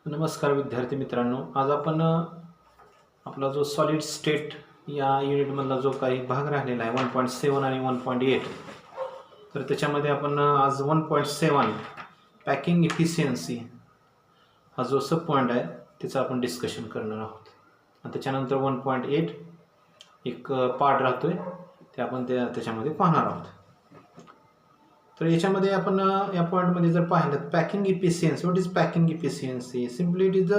नमस्कार विद्यार्थी मित्रांनो, आज आपण आपला जो सॉलिड स्टेट या युनिटमधला जो काही भाग राहिलेला आहे 1.7 आणि 1.8, तर त्याच्यामध्ये आपण आज 1.7 पॅकिंग इफिशियन्सी हा जो सब पॉईंट आहे त्याचं आपण डिस्कशन करणार आहोत. आणि त्याच्यानंतर 1.8 एक पार्ट राहतोय ते आपण त्याच्यामध्ये पाहणार आहोत. तर याच्यामध्ये आपण या पॉईंटमध्ये जर पाहिलं packing efficiency, what is packing efficiency? Simply it is the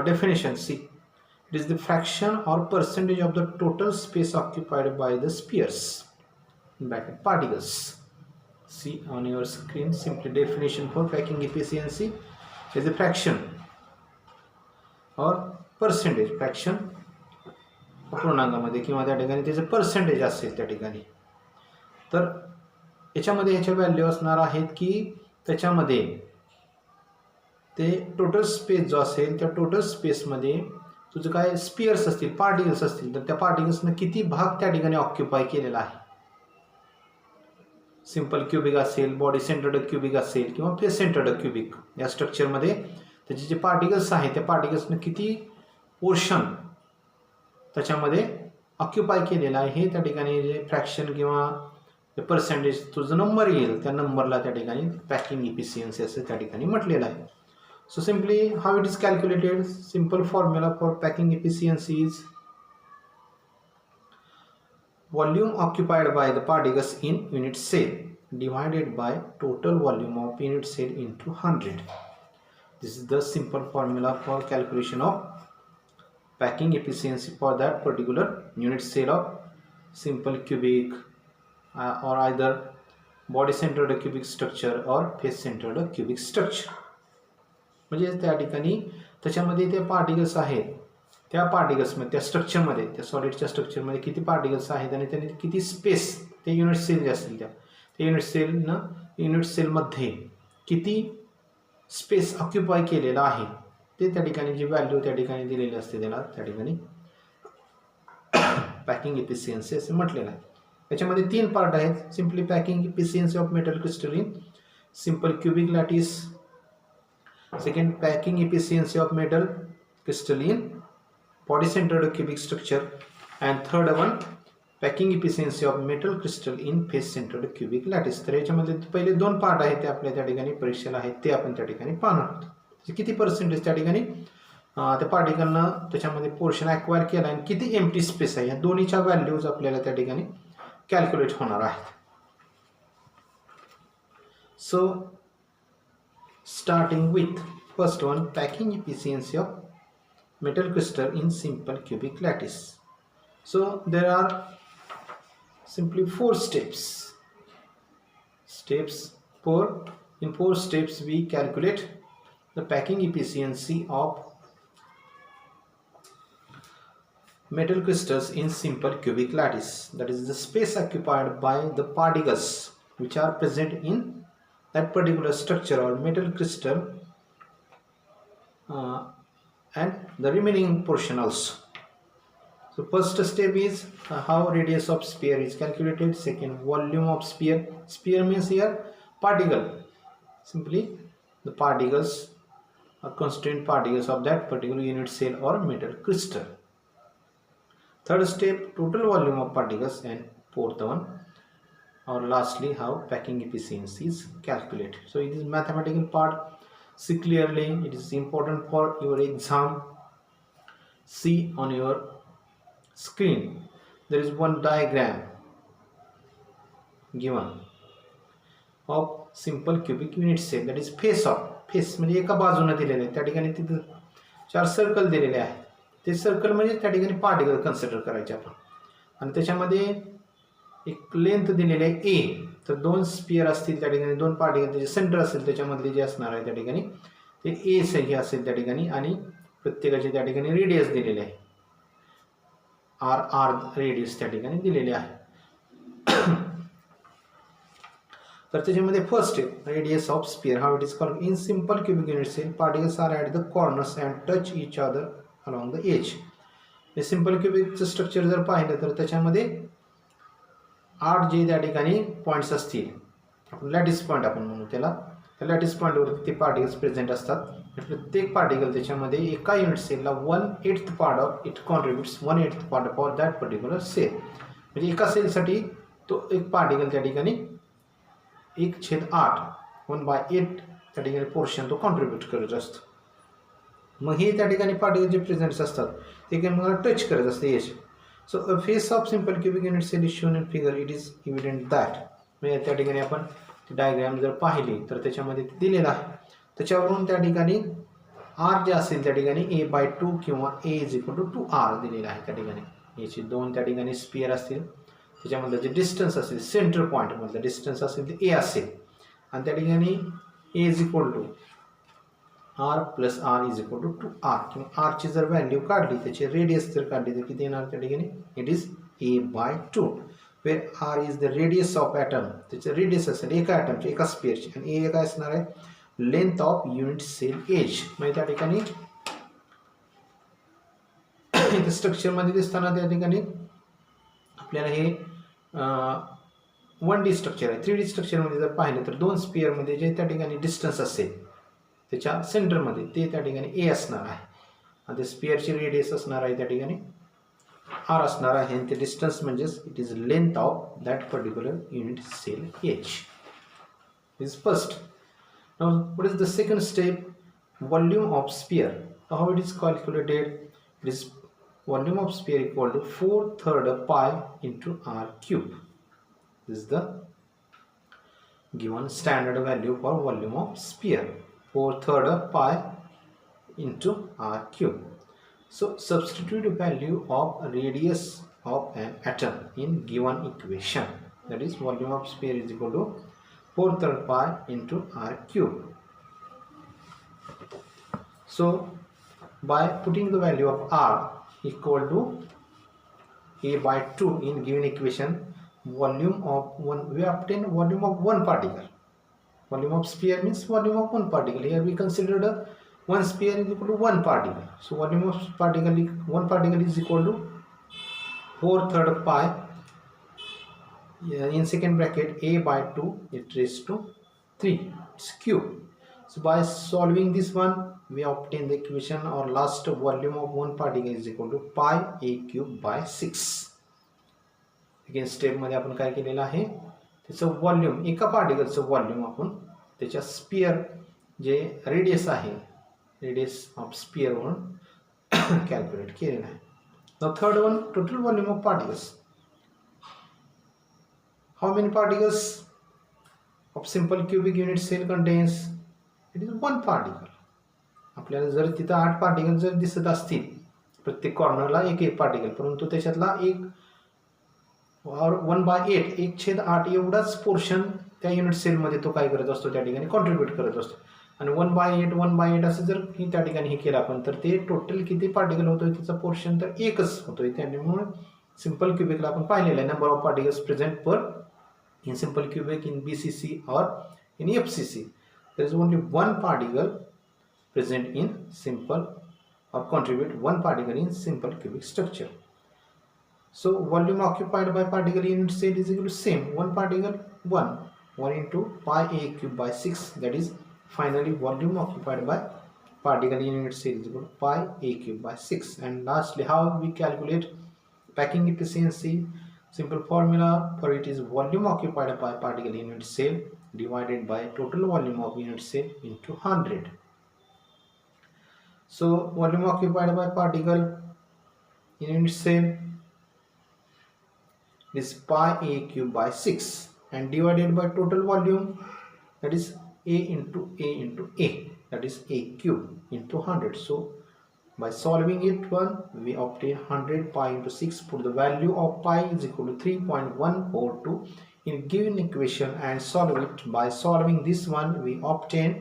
definition. See, it is the fraction or percentage of the total space occupied by the spheres bracket particles. See on your screen, simply definition for packing efficiency is the fraction or percentage. fraction पूर्णांकामध्ये किंवा त्या ठिकाणी त्याचे percentage असेल त्या ठिकाणी. तर याच्यामध्ये ह्याच्या व्हॅल्यू असणार आहेत की त्याच्यामध्ये ते टोटल स्पेस जो असेल त्या टोटल स्पेसमध्ये तुझं काय स्पियर्स असतील, पार्टिकल्स असतील, तर त्या पार्टिकल्सनं किती भाग त्या ठिकाणी ऑक्युपाय केलेला आहे. सिंपल क्युबिक असेल, बॉडी सेंटर्ड क्युबिक असेल किंवा फेस सेंटर्ड क्युबिक, या स्ट्रक्चरमध्ये त्याचे जे पार्टिकल्स आहेत त्या पार्टिकल्सनं किती पोर्शन त्याच्यामध्ये ऑक्युपाय केलेला आहे हे त्या ठिकाणी जे फ्रॅक्शन किंवा पर्सेंटेज तुझं नंबर येईल त्या नंबरला त्या ठिकाणी पॅकिंग इफिशियन्सी असं त्या ठिकाणी म्हटलेलं आहे. So simply how it is calculated? Simple formula for packing efficiency is volume occupied by the particles in unit cell divided by total volume of unit cell into 100. This is the simple formula for calculation of packing efficiency for that particular unit cell of simple cubic or either body centered cubic structure or face centered cubic structure. म्हणजे त्या ठिकाणी त्याच्यामध्ये ते particles आहेत त्या पार्टिकल्समध्ये त्या स्ट्रक्चरमध्ये त्या सॉलिडच्या स्ट्रक्चरमध्ये किती पार्टिकल्स आहेत आणि त्याने किती स्पेस ते युनिट सेल जे असतील त्या युनिट सेलमध्ये किती स्पेस ऑक्युपाय केलेला आहे ते त्या ठिकाणी जी व्हॅल्यू त्या ठिकाणी दिलेली असते त्याला त्या ठिकाणी पॅकिंग इफिशियन्सी असं म्हटलेलं आहे. याच्यामध्ये 3 पार्ट आहेत. Simply packing efficiency of metal crystalline simple cubic lattice, second packing efficiency of metal crystalline body centered cubic structure, and third one packing efficiency of metal crystal in face centered cubic lattice. तर याच्यामध्ये पहिले 2 part आहेत ते आपल्या त्या ठिकाणी परीक्षेला आहेत ते आपण त्या ठिकाणी पाहणार आहोत. किती पर्सेंटेज त्या ठिकाणी त्या पार्टिकलनं त्याच्यामध्ये पोर्शन ॲक्वायर केला आणि किती एम्प्टी स्पेस आहे या दोन्हीच्या व्हॅल्यूज आपल्याला त्या ठिकाणी कॅल्क्युलेट होणार आहेत. So starting with first one, packing efficiency of metal crystal in simple cubic lattice. So there are simply 4 steps. In 4 steps we calculate the packing efficiency of metal crystals in simple cubic lattice, that is the space occupied by the particles which are present in that particular structure or metal crystal and the remaining portion also. So first step is how radius of sphere is calculated. Second, volume of sphere. Sphere means here particle, simply the particles or constrained particles of that particular unit cell or metal crystal. Third step, total volume of particles, and fourth one or lastly how packing efficiency is calculated. So it is mathematical part. See clearly, it is important for your exam. See on your screen there is one diagram given of simple cubic unit cell, that is face of face म्हणजे एका बाजूने दिलेले आहे त्या ठिकाणी तिथे 4 circle दिलेले आहेत. ते सर्कल म्हणजे त्या ठिकाणी पार्टिकल कन्सिडर करायचे आपण आणि त्याच्यामध्ये एक लेंथ दिलेली आहे ए. तर 2 स्पियर असतील त्या ठिकाणी, 2 पार्टिकल त्याचे सेंटर असेल त्याच्यामधले जे असणार आहे त्या ठिकाणी ते ए हे असेल त्या ठिकाणी आणि प्रत्येकाचे त्या ठिकाणी रेडियस दिलेले आहे आर रेडियस त्या ठिकाणी दिलेले आहे. तर त्याच्यामध्ये first step radius of sphere, how it is called in simple cubic unit cell particles are at the corners and touch each other along the edge. हे सिंपल क्युबिकचं स्ट्रक्चर जर पाहिलं तर त्याच्यामध्ये 8 जे त्या ठिकाणी पॉईंट्स असतील, आपण लॅटिस पॉईंट आपण म्हणू त्याला, त्या लॅटिस पॉईंटवरती ते पार्टिकल्स प्रेझेंट असतात. प्रत्येक पार्टिकल त्याच्यामध्ये एका युनिट सेलला 1/8 part of it contributes 1/8 part of that particular cell. म्हणजे एका सेलसाठी तो एक पार्टिकल त्या ठिकाणी 1/8 1/8 त्या ठिकाणी पोर्शन तो कॉन्ट्रीब्यूट करत असतो. मग हे त्या ठिकाणी पार्टिकल जे प्रेझेंट्स असतात ते काही मला टच करत असते edge. So a face of simple cubic unit cell is shown in figure. It is evident that. म्हणजे त्या ठिकाणी आपण डायग्राम जर पाहिली तर त्याच्यामध्ये ते दिलेलं आहे. त्याच्यावरून त्या ठिकाणी आर जे असेल त्या ठिकाणी a/2 किंवा a = 2r दिलेलं आहे. त्या ठिकाणी याची दोन त्या ठिकाणी स्पिअर असतील. त्याच्यामधलं जे डिस्टन्स असेल सेंटर पॉईंटमधलं डिस्टन्स असेल ते a असेल आणि त्या ठिकाणी a = r + r = 2r. किंवा r ची जर व्हॅल्यू काढली त्याची रेडियस जर काढली तर किती येणार त्या ठिकाणी it is a/2 where r is the radius of atom. त्याचं रेडियस असेल एका ॲटमची एका स्पिअरची आणि a काय असणार आहे length of unit cell edge. म्हणजे त्या ठिकाणी स्ट्रक्चरमध्ये दिसताना त्या ठिकाणी आपल्याला हे 1D स्ट्रक्चर आहे. 3D स्ट्रक्चरमध्ये जर पाहिलं तर दोन स्पिअरमध्ये जे त्या ठिकाणी डिस्टन्स असेल त्याच्या सेंटरमध्ये ते त्या ठिकाणी ए असणार आहे आणि ते स्पिअरची रेडियस असणार आहे त्या ठिकाणी आर असणार आहे आणि ते डिस्टन्स म्हणजेच it is length of that particular unit cell edge. Is first. Now what is the second step? Volume of sphere. How it is calculated? It is volume of sphere equal to 4/3 pi into r cube. This is the given standard value for volume of sphere. 4/3 pi into r cube. So substitute value of radius of an atom in given equation. That is volume of sphere is equal to 4/3 pi into r cube. So by putting the value of r equal to a/2 in given equation, volume of one we obtain volume of one particle. Volume of sphere means volume of one particle. Here we considered one sphere is equal to one particle. So volume of one particle is equal to 4/3 pi in second bracket a/2 it raised to 3. It's cube. So by solving this one we obtain the equation or last volume of one particle is equal to pi a³/6. Again step मध्ये आपण काय केलेलं आहे त्याचं volume एका पार्टिकलचं volume आपण त्याच्या sphere जे रेडियस आहे रेडियस ऑफ स्पिअर म्हणून कॅल्क्युलेट केलेलं आहे. The third one total volume of particles. How many particles of simple cubic unit cell contains? It is one particle. आपल्याला जर तिथं 8 पार्टिकल जर दिसत असतील प्रत्येक कॉर्नरला एक पार्टिकल परंतु त्याच्यातला एक 1/8 1/8 एवढाच पोर्शन त्या युनिट सेलमध्ये तो काय करत असतो त्या ठिकाणी कॉन्ट्रीब्यूट करत असतो आणि 1/8 असं जर त्या ठिकाणी हे केलं आपण तर ते टोटल किती पार्टिकल होतोय त्याचा पोर्शन तर एकच होतोय. त्यामुळे सिंपल क्युबिकला आपण पाहिलेलं आहे number of particles present per in simple cubic in BCC or in FCC. There is only one particle present in simple or contribute one particle in simple cubic structure. So volume occupied by particle unit cell is equal to same one particle 1 into pi a³/6. That is finally volume occupied by particle unit cell is equal to pi a³/6. And lastly, how we calculate packing efficiency? Simple formula for it is volume occupied by particle unit cell divided by total volume of unit cell into 100. So volume occupied by particle unit cell is pi a³/6 and divided by total volume that is a into a that is a³ into 100. So by solving it we obtain 100 pi into 6. Put the value of pi is equal to 3.142 in given equation and solve it. By solving this one we obtain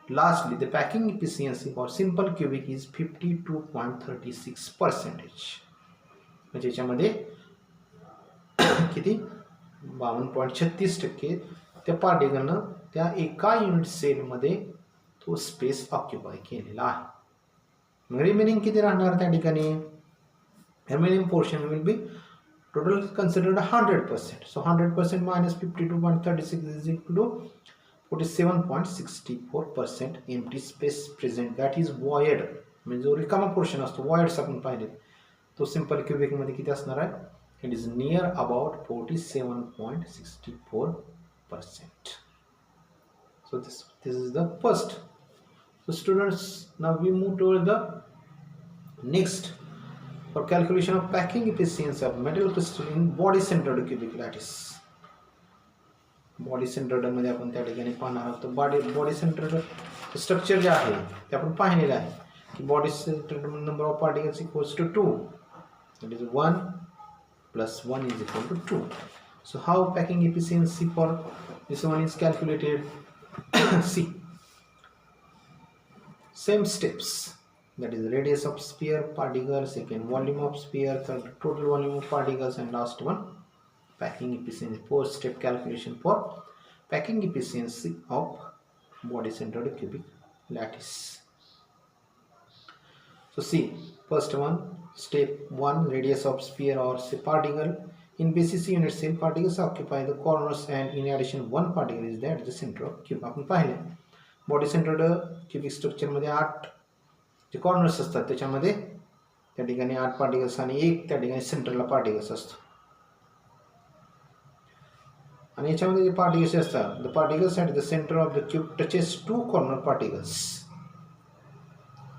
lastly the packing efficiency for simple cubic is 52.36%. म्हणजे याच्यामध्ये किती 52.36% त्या पार्टिकलनं त्या एका unit सेलमध्ये तो space occupy केलेला आहे. रिमेनिंग किती राहणार त्या ठिकाणी remaining portion will be total considered 100%. So 100% minus 52.36 is equal to 47.64% empty space present, that is void. म्हणजे जो रिकामा पोर्शन असतो, वॉइड्स आपण पाहिले, तो सिंपल क्युबिकमध्ये किती असणार आहे? It is near about 47.64%. So this is the first. So students, now we move toward the next for calculation of packing efficiency of metal crystal in body centered cubic lattice. Body centred मध्ये आपण त्या ठिकाणी पाहणार आहोत. Body centred structure जे आहे ते आपण पाहिलेलं आहे की body centered number of particles equals to 2, that is 1 plus 1 is equal to 2. So how packing efficiency for this one is calculated? See, same steps, that is radius of sphere, particle, second volume of sphere, third total volume of particles, and last one packing efficiency. 4-step calculation for packing efficiency of body centered cubic lattice. So see, first one, step 1, radius of sphere or say particle. In BCC unit cell, particles occupy the corners and in addition one particle is there at the center of cube. आपण पाहिले body centred cubic structure मध्ये 8 जे corners असतात त्याच्यामध्ये त्या ठिकाणी 8 particles आणि एक त्या ठिकाणी सेंटरला पार्टिकल्स असतो. आणि याच्यामध्ये जे पार्टिकल्स असतात, the particles at the centre of the cube touches 2 corner particles.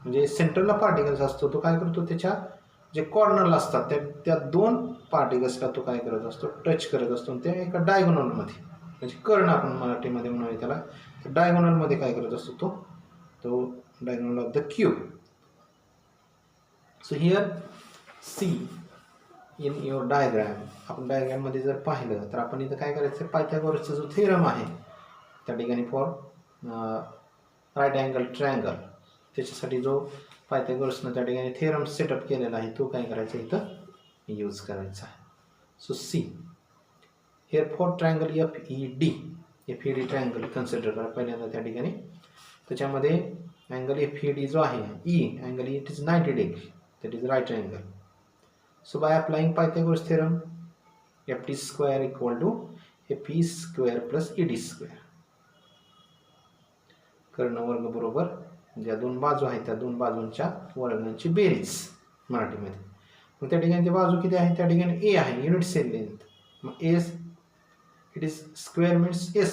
म्हणजे सेंटरला पार्टिकल्स असतो तो काय करतो, त्याच्या जे कॉर्नरला असतात त्या 2 पार्टिकल्सला तो काय करत असतो, टच करत असतो. त्या एका डायगोनलमध्ये, म्हणजे कर्ण आपण मराठीमध्ये म्हणूया त्याला, डायगोनलमध्ये काय करत असतो, तो diagonal of the cube. So here see in your diagram, आपण डायग्राममध्ये जर पाहिलं तर आपण इथं काय करायचं, पायथागोरसचा जो थेरम आहे त्या ठिकाणी फॉर राईट अँगल ट्रायंगल, त्याच्यासाठी जो पायथागोरसनं त्या ठिकाणी थेरम सेटअप केलेला आहे तो काय करायचा इथं यूज करायचा आहे. So see here for triangle FED triangle consider करा पहिल्यांदा. त्या ठिकाणी त्याच्यामध्ये अँगल FED जो आहे angle it is 90 degree, that is right angle. So by applying Pythagoras theorem, FD square equal to FE square plus ED square. कर्ण वर्ग बरोबर ज्या 2 बाजू आहेत त्या 2 बाजूंच्या वर्गांची बेरीज मराठीमध्ये. मग त्या ठिकाणी ते बाजू किती आहे, त्या ठिकाणी A आहे, युनिट सेल लेंथ. मग A it is square means A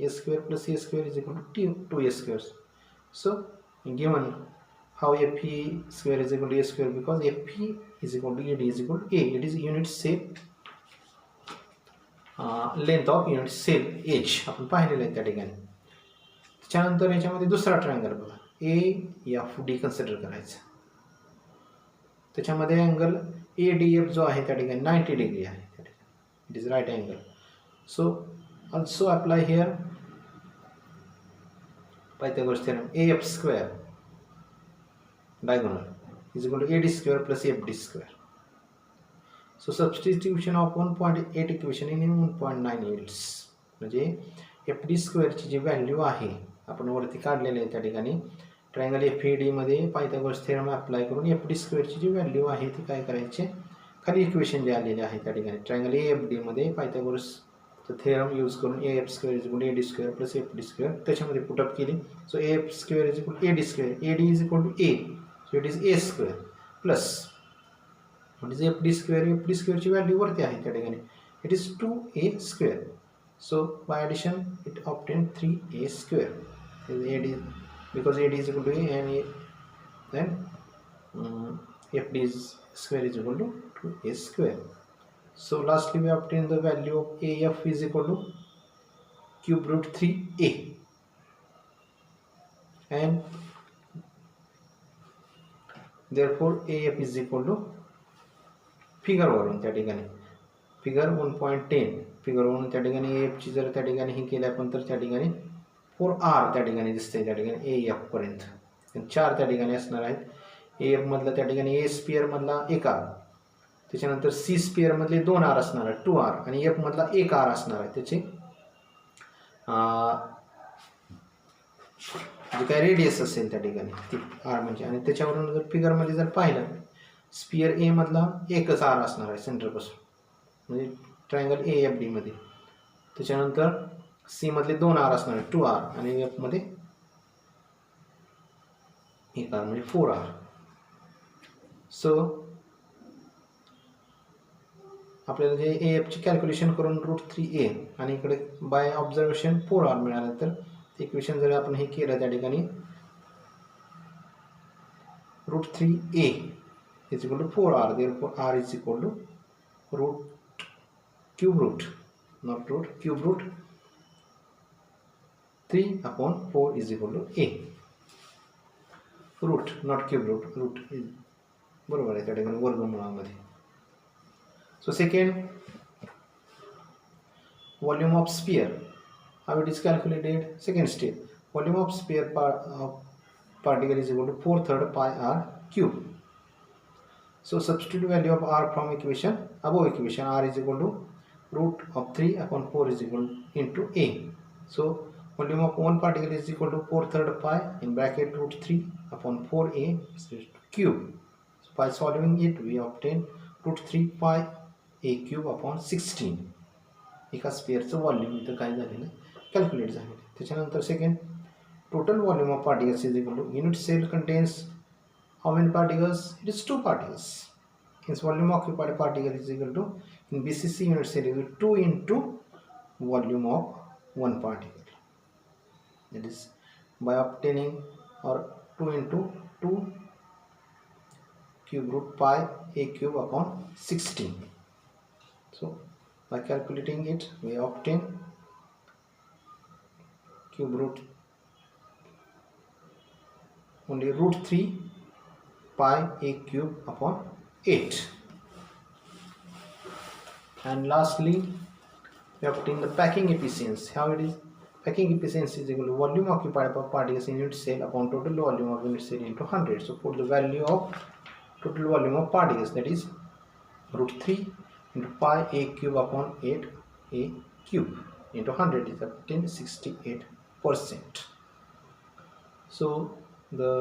square plus A square is equal to 2A square. So given how FE square is equal to A square, because FE is equal to ED is equal to A. It is unit cell length of unit cell H आपण पाहिलेलं आहे त्या ठिकाणी. त्याच्यानंतर याच्यामध्ये दुसरा triangle बघा, AFD consider करायचा. त्याच्यामध्ये अँगल ADF जो आहे त्या ठिकाणी 90 डिग्री आहे त्या ठिकाणी, it is right angle. So also apply here Pythagoras theorem. AF square diagonal is equal to AD square plus FD square. So substitution of 1.8 equation in 1.9 yields. म्हणजे FD स्क्वेअरची जी value आहे आपण वरती काढलेली आहे त्या ठिकाणी ट्रायंगल FED मध्ये Pythagoras theorem apply करून FD स्क्वेअरची जी व्हॅल्यू आहे ती काय करायची, खाली इक्वेशन जे आलेले आहे त्या ठिकाणी ट्रायंगल AFD मध्ये पायथागोरस थेरम यूज करून AF square is equal to AD square plus FD square त्याच्यामध्ये पुटअप केली. So AF square is equal to AD square, AD is equal to A, so it is A square plus what is FD square. FD square ची value वरती आहे त्या ठिकाणी, it is 2A square. So by addition it obtained 3A square. AD because AD is equal to A and then FD square is equal to 2A square. So lastly we obtain the value of AF is equal to cube root 3A and therefore AF is equal to figure वरून त्या ठिकाणी figure 1.10 figure वरून त्या ठिकाणी AF ची जर त्या ठिकाणी हे केलं आपण तर त्या ठिकाणी 4R त्या ठिकाणी दिसते त्या ठिकाणी AF पर्यंत 4 त्या ठिकाणी असणार आहेत. AF मधला त्या ठिकाणी A स्पियर मधला 1R, त्याच्यानंतर C स्पियर मधले 2R असणार आहे 2R आणि F मधला 1R असणार आहे. त्याचे जे काय रेडियस असेल त्या ठिकाणी ती R म्हणजे, आणि त्याच्यावरून जर फिगरमध्ये जर पाहिलं स्पियर A मधला एकच R असणार आहे सेंटरपासून म्हणजे ट्रायंगल AFD मध्ये. त्याच्यानंतर सी मधले 2 आर असणार, 2 आर, आणि एफ मध्ये 1 आर म्हणजे 4 आर. सो आपल्याला जे ए एफची कॅल्क्युलेशन करून √3a आणि इकडे बाय ऑब्झर्वेशन 4 आर मिळालं, तर इक्वेशन जर आपण हे केलं त्या ठिकाणी √3a is equal to 4 r, therefore r is equal to cube root, not root, cube root 3/4 is equal to a. Root not cube root, root बरोबर आहे त्या ठिकाणी वर्गमुळामध्ये. So second, volume of sphere, how it is calculated? Second step, volume of sphere particle is equal to 4/3 pi r cube. So substitute value of r from equation, above equation, r is equal to √3/4 is equal into a. So volume of one particle is equal to 4/3 pi in bracket √3/4a cube. So by solving it we obtain √3 pi a cube upon 16. एका स्पेअरचं volume इथं काय झालेलं calculate झालेलं. त्याच्यानंतर second, total volume of particles is equal to unit cell contains how many particles? It is 2 particles. Hence volume occupied particle is equal to, in BCC unit cell, is 2 into volume of one particle. That is by obtaining, or 2 into 2 cube root pi a cube upon 16. So by calculating it we obtain cube root only √3 pi a cube upon 8. And lastly we obtain the packing efficiency. How it is? Packing efficiency is equal to volume occupied by particles in unit cell upon total volume of unit cell into 100. So put the value of total volume of particles, that is √3 into pi a cube upon 8 a cube into 100 is obtained 68%. So the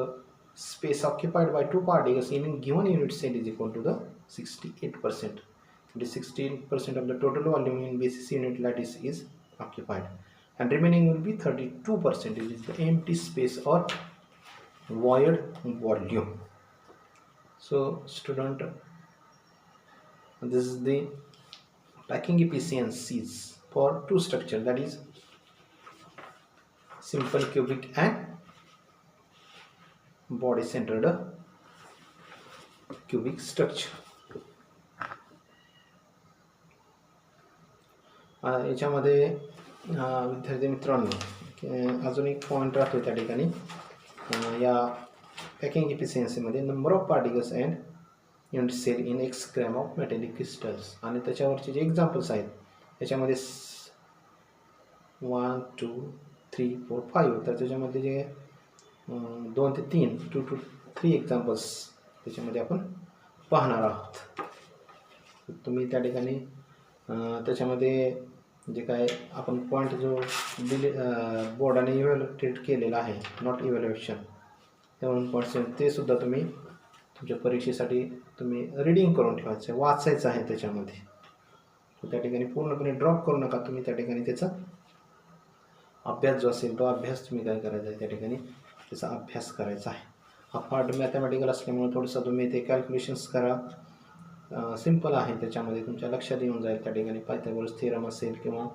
space occupied by 2 particles in a given unit cell is equal to the 68%. It is 16% of the total volume in BCC unit lattice is occupied, and remaining will be 32%. It is the empty space or void volume. So student, this is the packing efficiencies for two structures, that is simple cubic and body centered cubic structure. याच्यामध्ये विद्यार्थी मित्रांनो अजून एक point राहतो त्या ठिकाणी, या packing इफिशियन्सीमध्ये number of particles and unit cell in x gram of metallic crystals, आणि त्याच्यावरचे जे एक्झाम्पल्स आहेत त्याच्यामध्ये 1 2 3 4 5, तर त्याच्यामध्ये जे 2 ते 3 2 to 3 एक्झाम्पल्स त्याच्यामध्ये आपण पाहणार आहोत. तुम्ही त्या ठिकाणी त्याच्यामध्ये जे काय आपण पॉईंट जो दिले बोर्डाने इव्हॅल्युएट केलेला आहे, नॉट इव्हॅल्युएशन, त्यामुळे पॉईंट्स ते सुद्धा तुम्ही तुमच्या परीक्षेसाठी तुम्ही रीडिंग करून ठेवायचं आहे, वाचायचं आहे त्याच्यामध्ये. त्या ठिकाणी पूर्णपणे ड्रॉप करू नका तुम्ही, त्या ठिकाणी त्याचा अभ्यास जो असेल तो अभ्यास तुम्ही काय करायचा आहे, त्या ठिकाणी त्याचा अभ्यास करायचा आहे. हा पार्ट मॅथमॅटिकल असल्यामुळे थोडंसं तुम्ही ते कॅल्क्युलेशन्स करा, सिंपल आहे, त्याच्यामध्ये तुमच्या लक्षात येऊन जाईल. त्या ठिकाणी पायथागोरस थेरम असेल किंवा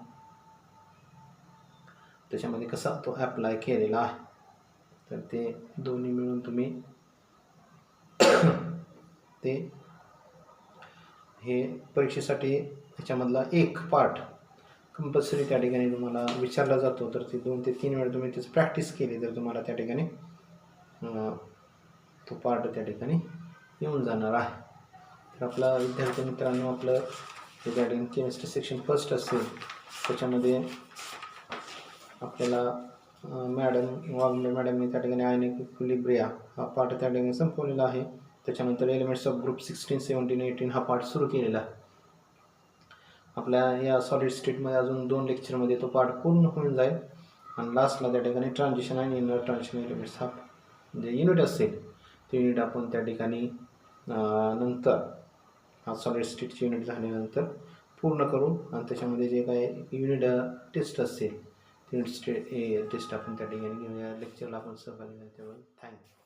त्याच्यामध्ये कसा तो ॲप्लाय केलेला आहे, तर ते दोन्ही मिळून तुम्ही ते हे परीक्षेसाठी त्याच्यामधला एक पार्ट कंपल्सरी त्या ठिकाणी तुम्हाला विचारला जातो, तर ते 2 ते 3 वेळा तुम्ही त्याची प्रॅक्टिस केली तर तुम्हाला त्या ठिकाणी तो पार्ट त्या ठिकाणी येऊन जाणार आहे. तर आपला विद्यार्थी मित्रांनो, आपलं रिगार्डिंग केमिस्ट्री सेक्शन फर्स्ट असेल त्याच्यामध्ये आपल्याला वाघमोडे मॅडमने त्या ठिकाणी आयनिक इक्विलिब्रिया हा पार्ट त्या ठिकाणी संपवलेला आहे. त्याच्यानंतर एलिमेंट्स ऑफ ग्रुप 16 17 18 हा पार्ट सुरू केलेला आहे. आपल्या या सॉलिड स्टेटमध्ये अजून 2 लेक्चरमध्ये तो पार्ट पूर्ण होऊन जाईल, आणि लास्टला त्या ठिकाणी ट्रान्झिशन आणि इनर ट्रान्झिशन एलिमेंट्स हा जे युनिट असेल ते युनिट आपण त्या ठिकाणी नंतर हा सॉलिड स्टेटचे युनिट झाल्यानंतर पूर्ण करू, आणि त्याच्यामध्ये जे काही युनिट टेस्ट असेल युनिट टेस्ट आपण त्या ठिकाणी घेऊया. लेक्चरला आपण सहभागी झाल्याबद्दल थँक्यू.